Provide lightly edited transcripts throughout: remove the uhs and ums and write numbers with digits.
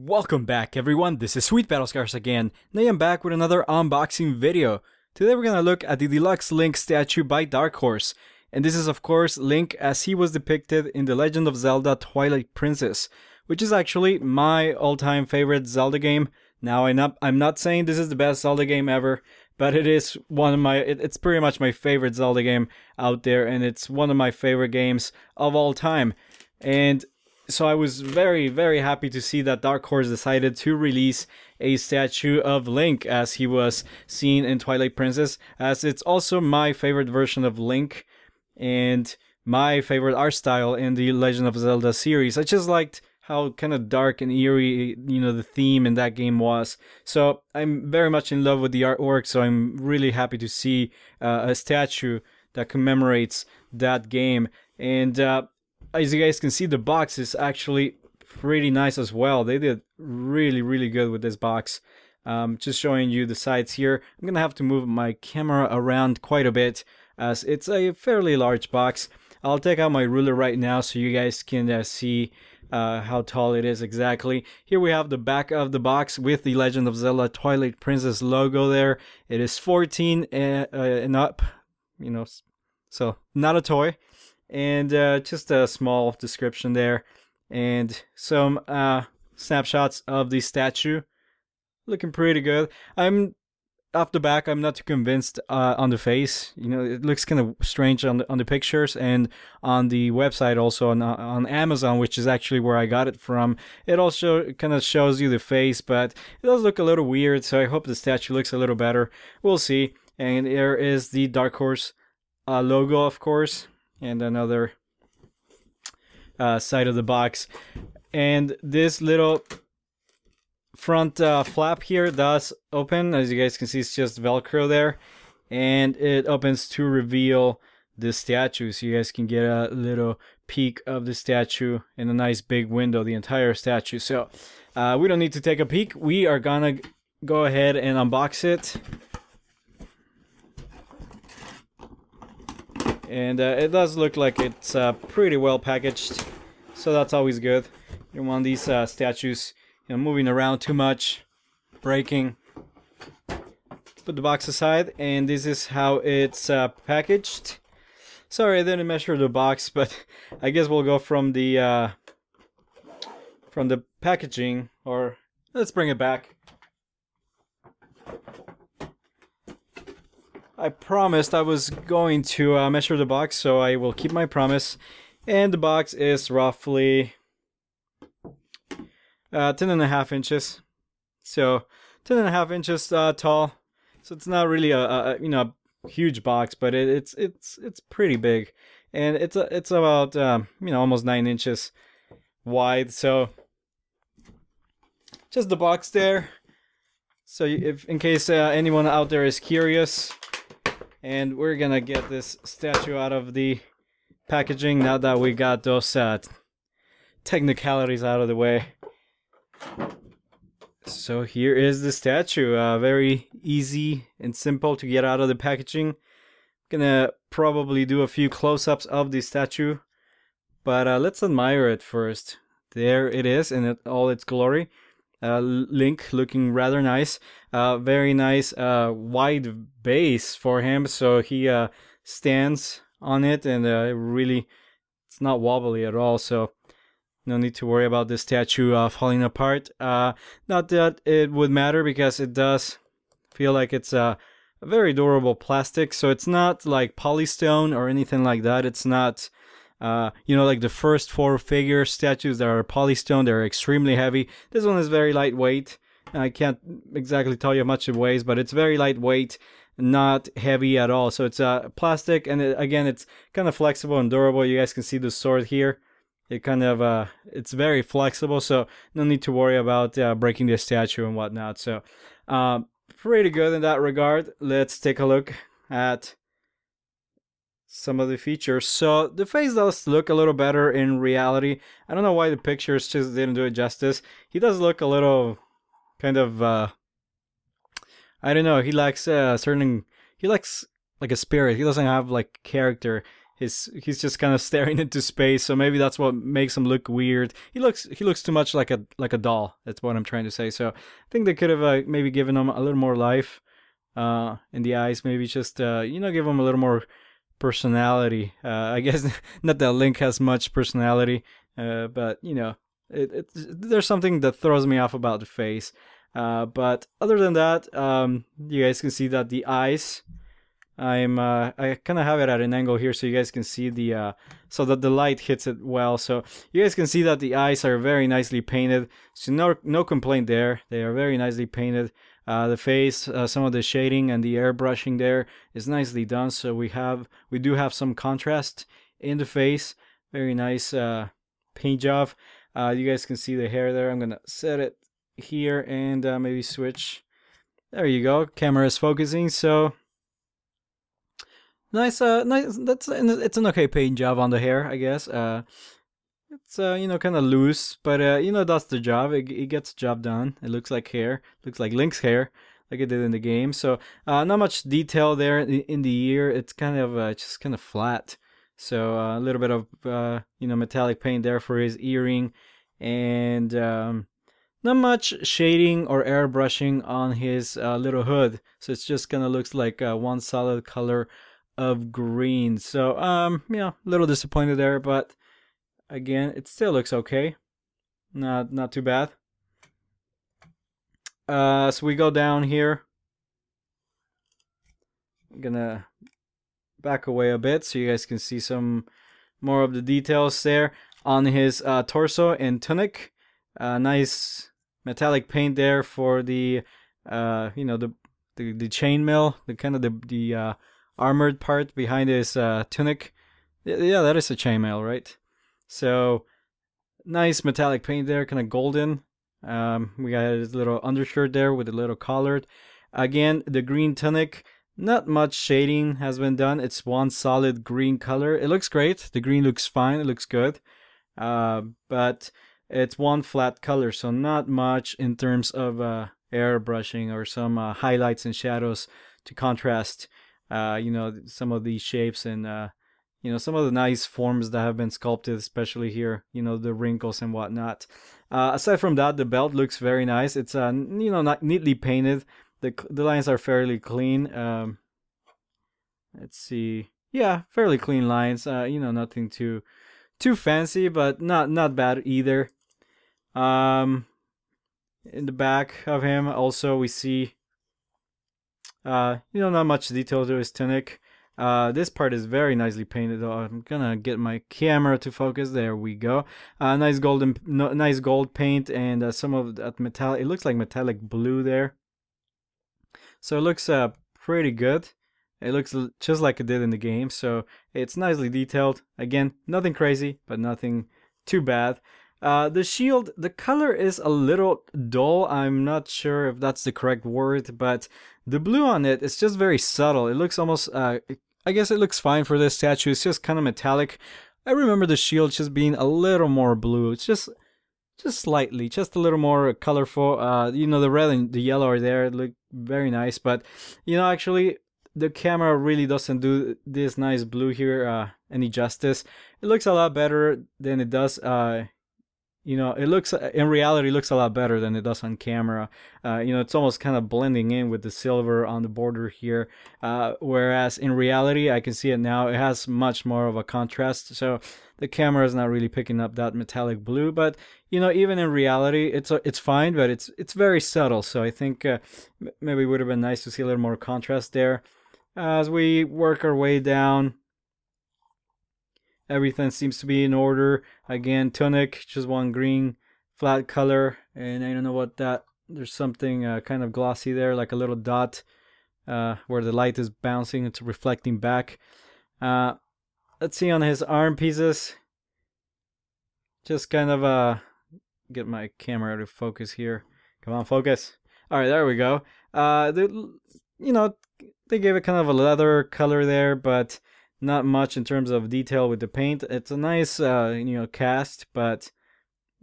Welcome back everyone, this is SweetBattlescars again, and I am back with another unboxing video. Today we're gonna look at the Deluxe Link statue by Dark Horse. And this is of course Link as he was depicted in The Legend of Zelda Twilight Princess, which is actually my all-time favorite Zelda game. Now I'm not saying this is the best Zelda game ever, but it is one of my, it's pretty much my favorite Zelda game out there, and it's one of my favorite games of all time. And so I was very, very happy to see that Dark Horse decided to release a statue of Link as he was seen in Twilight Princess, as it's also my favorite version of Link and my favorite art style in the Legend of Zelda series. I just liked how kind of dark and eerie, the theme in that game was. So I'm very much in love with the artwork, so I'm really happy to see a statue that commemorates that game. And as you guys can see, the box is actually pretty nice as well. They did really, really good with this box. Just showing you the sides here. I'm gonna have to move my camera around quite a bit as it's a fairly large box. I'll take out my ruler right now so you guys can see how tall it is exactly. Here we have the back of the box with the Legend of Zelda Twilight Princess logo there. It is 14 and up, so not a toy. And just a small description there, and some snapshots of the statue, looking pretty good. I'm off the back, I'm not too convinced on the face. It looks kind of strange on the pictures, and on the website also on Amazon, which is actually where I got it from. It also kind of shows you the face, but it does look a little weird. So I hope the statue looks a little better. We'll see. And there is the Dark Horse logo, of course. And another side of the box, and this little front flap here does open. As you guys can see, it's just Velcro there, and it opens to reveal the statue, so you guys can get a little peek of the statue in a nice big window, the entire statue. So we don't need to take a peek, we are gonna go ahead and unbox it. And it does look like it's pretty well packaged, so that's always good. You don't want these statues moving around too much, breaking. Put the box aside, and this is how it's packaged. Sorry, I didn't measure the box, but I guess we'll go from the packaging, or let's bring it back. I promised I was going to measure the box, so I will keep my promise. And the box is roughly 10.5 inches. So 10.5 inches tall. So it's not really a huge box, but it's pretty big, and it's about almost 9 inches wide. So just the box there. So if in case anyone out there is curious. And we're gonna get this statue out of the packaging now that we got those technicalities out of the way. So here is the statue. Very easy and simple to get out of the packaging. Gonna probably do a few close-ups of the statue, but let's admire it first. There it is in all its glory. Link looking rather nice. Very nice wide base for him, so he stands on it, and really it's not wobbly at all, so no need to worry about the statue falling apart. Not that it would matter, because it does feel like it's a very durable plastic, so it's not like polystone or anything like that. It's not like the first 4 figure statues that are polystone. They're extremely heavy. This one is very lightweight. I can't exactly tell you how much it weighs, but it's very lightweight, not heavy at all. So it's plastic, and again, it's kind of flexible and durable. You guys can see the sword here. It kind of it's very flexible, so no need to worry about breaking the statue and whatnot. So pretty good in that regard. Let's take a look at some of the features. So the face does look a little better in reality. I don't know why the pictures just didn't do it justice. He does look a little kind of I don't know, he lacks he lacks like a spirit. He doesn't have like character he's just kind of staring into space, so maybe that's what makes him look weird. He looks too much like a doll. That's what I'm trying to say. So I think they could have maybe given him a little more life in the eyes. Maybe just you know, give him a little more personality. I guess not that Link has much personality, but you know, there's something that throws me off about the face. But other than that, you guys can see that the eyes. I kind of have it at an angle here so you guys can see the so that the light hits it well. So you guys can see that the eyes are very nicely painted. So no complaint there. They are very nicely painted. The face, some of the shading and the airbrushing there is nicely done. So we do have some contrast in the face. Very nice paint job. You guys can see the hair there. I'm gonna set it here and maybe switch. There you go. Camera is focusing. So. Nice, it's an okay paint job on the hair, I guess. It's you know, kind of loose, but you know, that's the job. It gets the job done. It looks like hair, looks like Link's hair, like it did in the game. So not much detail there in the ear. It's kind of just kind of flat. So a little bit of you know, metallic paint there for his earring, and not much shading or airbrushing on his little hood. So it just kind of looks like one solid color of green. So you know, a little disappointed there, but again, it still looks okay. Not too bad. So we go down here. I'm gonna back away a bit so you guys can see some more of the details there on his torso and tunic. Nice metallic paint there for the you know, the chainmail, the kind of the armored part behind his tunic. Yeah, that is a chainmail, right? So nice metallic paint there, kind of golden. We got his little undershirt there with a little collar. Again, the green tunic, not much shading has been done. It's one solid green color. It looks great. The green looks fine. It looks good. But it's one flat color, so not much in terms of airbrushing or some highlights and shadows to contrast you know, some of these shapes and you know, some of the nice forms that have been sculpted, especially here, you know, the wrinkles and whatnot. Aside from that, the belt looks very nice. It's you know, not neatly painted. The lines are fairly clean. Let's see, yeah, fairly clean lines. You know, nothing too fancy, but not bad either. In the back of him, also we see. You know, not much detail to his tunic. This part is very nicely painted though. I'm gonna get my camera to focus. There we go. Nice gold paint and some of that metallic. It looks like metallic blue there. So it looks pretty good. It looks just like it did in the game. So it's nicely detailed. Again, nothing crazy, but nothing too bad. The shield, the color is a little dull. I'm not sure if that's the correct word, but the blue on it is just very subtle. It looks almost, I guess it looks fine for this statue. It's just kind of metallic. I remember the shield just being a little more blue. It's just slightly, just a little more colorful. You know, the red and the yellow are there. It look very nice, but you know, actually, the camera really doesn't do this nice blue here any justice. It looks a lot better than it does. You know, it looks, in reality, looks a lot better than it does on camera. You know, it's almost kind of blending in with the silver on the border here. Whereas in reality, I can see it now, it has much more of a contrast. So the camera is not really picking up that metallic blue. But, you know, even in reality, it's fine, but it's very subtle. So I think maybe it would have been nice to see a little more contrast there. As we work our way down, everything seems to be in order. Again, tunic, just one green flat color, and I don't know what that. There's something kind of glossy there, like a little dot where the light is bouncing. It's reflecting back. Let's see on his arm pieces. Just kind of get my camera to focus here. Come on, focus. All right, there we go. You know, they gave it kind of a leather color there, but not much in terms of detail with the paint. It's a nice, you know, cast, but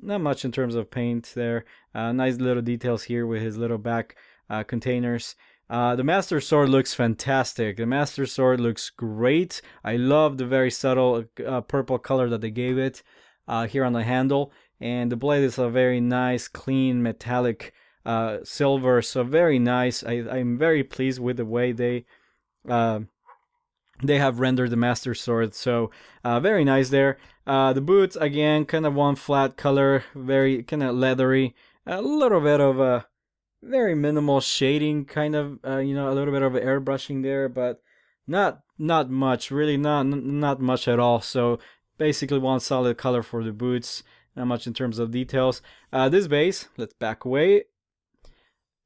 not much in terms of paint there. Nice little details here with his little back containers. The Master Sword looks fantastic. The Master Sword looks great. I love the very subtle purple color that they gave it here on the handle. And the blade is a very nice, clean, metallic silver. So very nice. I'm very pleased with the way they have rendered the Master Sword. So very nice there. The boots, again, kind of one flat color. Very kind of leathery. A little bit of a very minimal shading, kind of, you know, a little bit of airbrushing there, but not much, really not much at all. So basically one solid color for the boots, not much in terms of details. This base, let's back away.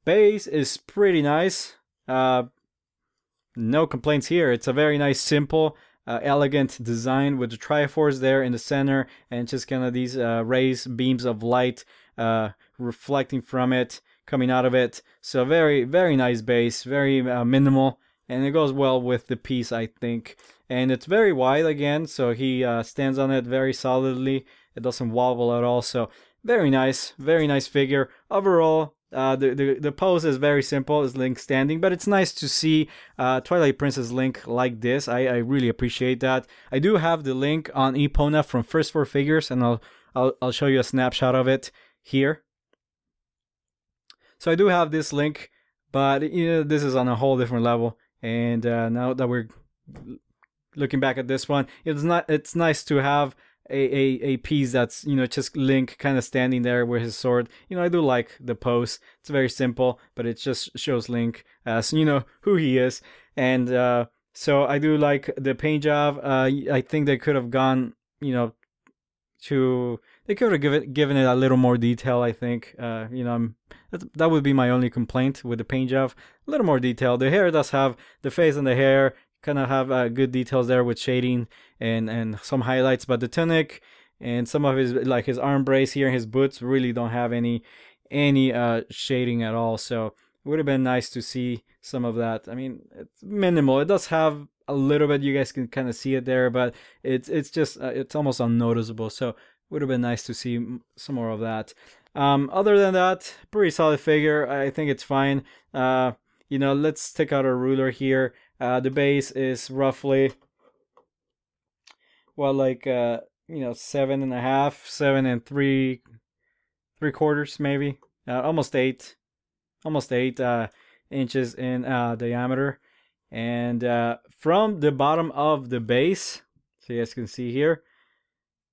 Base is pretty nice. No complaints here. It's a very nice, simple, elegant design with the Triforce there in the center, and just kind of these rays, beams of light reflecting from it, coming out of it. So very nice base, very minimal, and it goes well with the piece, I think. And it's very wide again, so he stands on it very solidly. It doesn't wobble at all. So very nice figure overall. The pose is very simple, is Link standing, but it's nice to see Twilight Princess Link like this. I really appreciate that. I do have the Link on Epona from First 4 Figures, and I'll show you a snapshot of it here. So I do have this Link, but you know, this is on a whole different level. And now that we're looking back at this one, it's nice to have a piece that's, you know, just Link kind of standing there with his sword. You know, I do like the pose. It's very simple, but it just shows Link as, you know, who he is. And so I do like the paint job. I think they could have gone, you know, they could have given it a little more detail, I think. You know, that would be my only complaint with the paint job. A little more detail. The hair does have, the face and the hair kind of have good details there with shading and some highlights, but the tunic and some of his, like his arm brace here, his boots really don't have any shading at all. So it would have been nice to see some of that. I mean, it's minimal. It does have a little bit, you guys can kind of see it there, but it's just it's almost unnoticeable. So it would have been nice to see some more of that. Other than that, pretty solid figure. I think it's fine. You know, let's take out a ruler here. The base is roughly, well, like you know, 7.5, 7 3/4 maybe, almost 8 inches in diameter. And from the bottom of the base, so you guys can see here,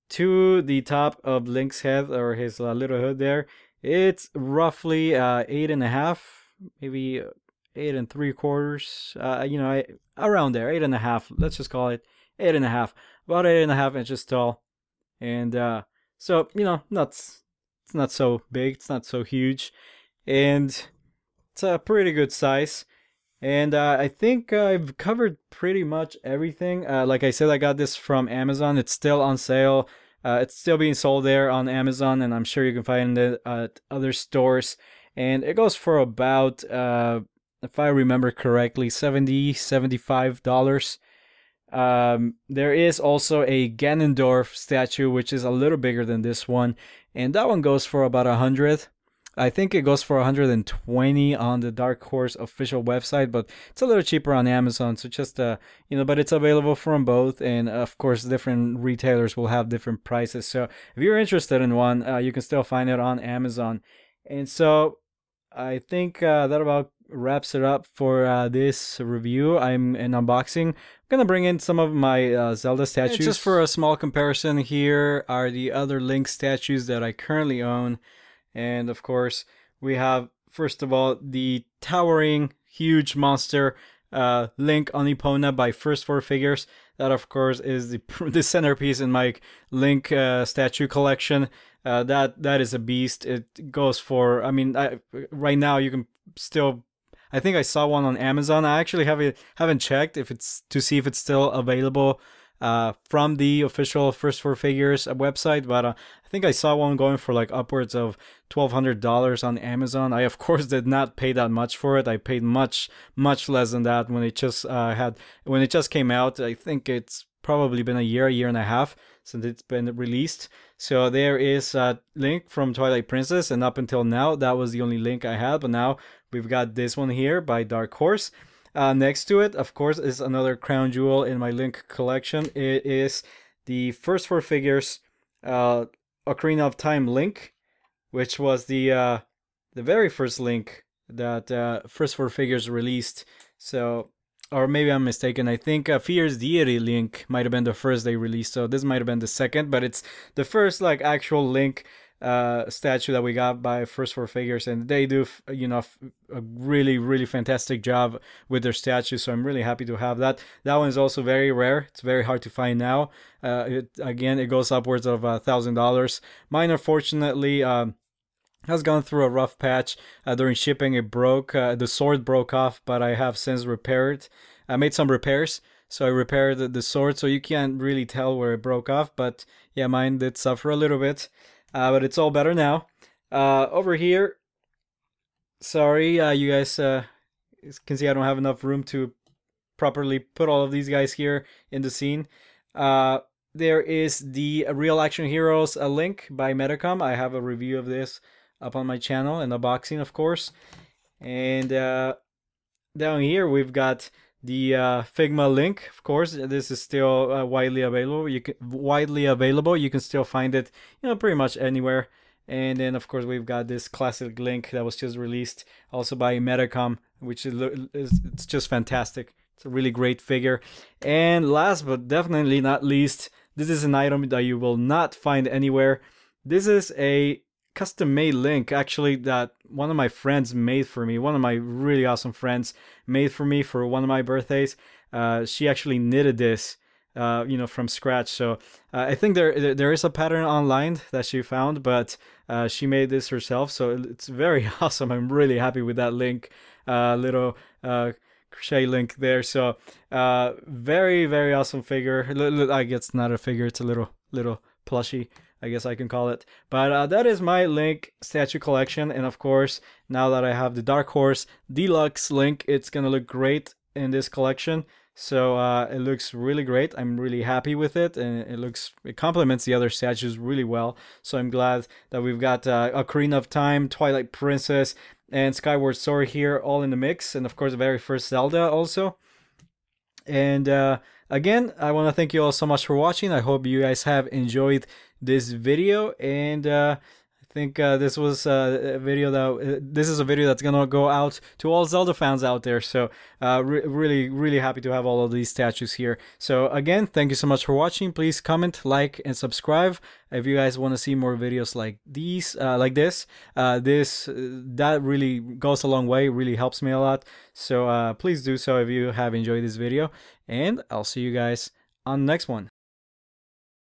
to the top of Link's head, or his little hood there, it's roughly 8.5, maybe 8 3/4. You know, around there, 8.5. Let's just call it 8.5, about 8.5 inches tall. And so, you know, it's not so big, it's not so huge, and it's a pretty good size. And I think I've covered pretty much everything. Like I said, I got this from Amazon. It's still on sale. It's still being sold there on Amazon, and I'm sure you can find it at other stores. And it goes for about, if I remember correctly, $75. There is also a Ganondorf statue, which is a little bigger than this one, and that one goes for about $100. I think it goes for $120 on the Dark Horse official website, but it's a little cheaper on Amazon. So just you know, but it's available from both, and of course, different retailers will have different prices. So if you're interested in one, you can still find it on Amazon. And so I think that about wraps it up for this review. I'm in unboxing. I'm gonna bring in some of my Zelda statues. And just for a small comparison, here are the other Link statues that I currently own. And of course, we have, first of all, the towering, huge monster Link on Epona by First 4 Figures. That, of course, is the centerpiece in my Link statue collection. That is a beast. It goes for, I mean, right now you can still, I think I saw one on Amazon. I actually haven't checked if it's to see if it's still available from the official First 4 Figures website, but I think I saw one going for like upwards of $1,200 on Amazon. I of course did not pay that much for it. I paid much less than that when it just came out. I think it's probably been a year and a half since it's been released. So there is Link from Twilight Princess, and up until now that was the only Link I had, but now we've got this one here by Dark Horse. Next to it, of course, is another crown jewel in my Link collection. It is the first 4 figures Ocarina of Time Link, which was the very first Link that first 4 figures released. So, or maybe I'm mistaken. I think Fear's Deity Link might have been the first they released. So this might have been the second, but it's the first like actual Link statue that we got by first 4 figures, and they do a really fantastic job with their statues, so I'm really happy to have that. That one is also very rare. It's very hard to find now. It goes upwards of $1,000. Mine unfortunately has gone through a rough patch. During shipping it broke. The sword broke off, but I have since repaired. I made some repairs, so I repaired the sword, so you can't really tell where it broke off, but yeah, mine did suffer a little bit. But it's all better now. Over here, sorry, you guys can see I don't have enough room to properly put all of these guys here in the scene. There is the Real Action Heroes Link by Metacom. I have a review of this up on my channel, and unboxing, of course. And down here we've got the Figma Link. Of course, this is still widely available. You can still find it, pretty much anywhere. And then of course we've got this classic Link that was just released, also by Metacom, which it's just fantastic. It's a really great figure. And last but definitely not least, this is an item that you will not find anywhere. This is a custom-made Link, actually, that one of my friends made for me. One of my really awesome friends made for me for one of my birthdays. She actually knitted this, from scratch. So I think there is a pattern online that she found, but she made this herself. So it's very awesome. I'm really happy with that Link, little crochet Link there. So very awesome figure. I guess it's not a figure. It's a little plushie, I guess I can call it. But that is my Link statue collection. And of course, now that I have the Dark Horse Deluxe Link, it's gonna look great in this collection. So it looks really great. I'm really happy with it, and it complements the other statues really well. So I'm glad that we've got Ocarina of Time, Twilight Princess, and Skyward Sword here all in the mix, and of course the very first Zelda also. And again, I want to thank you all so much for watching. I hope you guys have enjoyed this video, and I think this was a video that's gonna go out to all Zelda fans out there. So really happy to have all of these statues here. So again, thank you so much for watching. Please comment, like, and subscribe if you guys want to see more videos like these, that really goes a long way, really helps me a lot. So please do so if you have enjoyed this video, and I'll see you guys on the next one.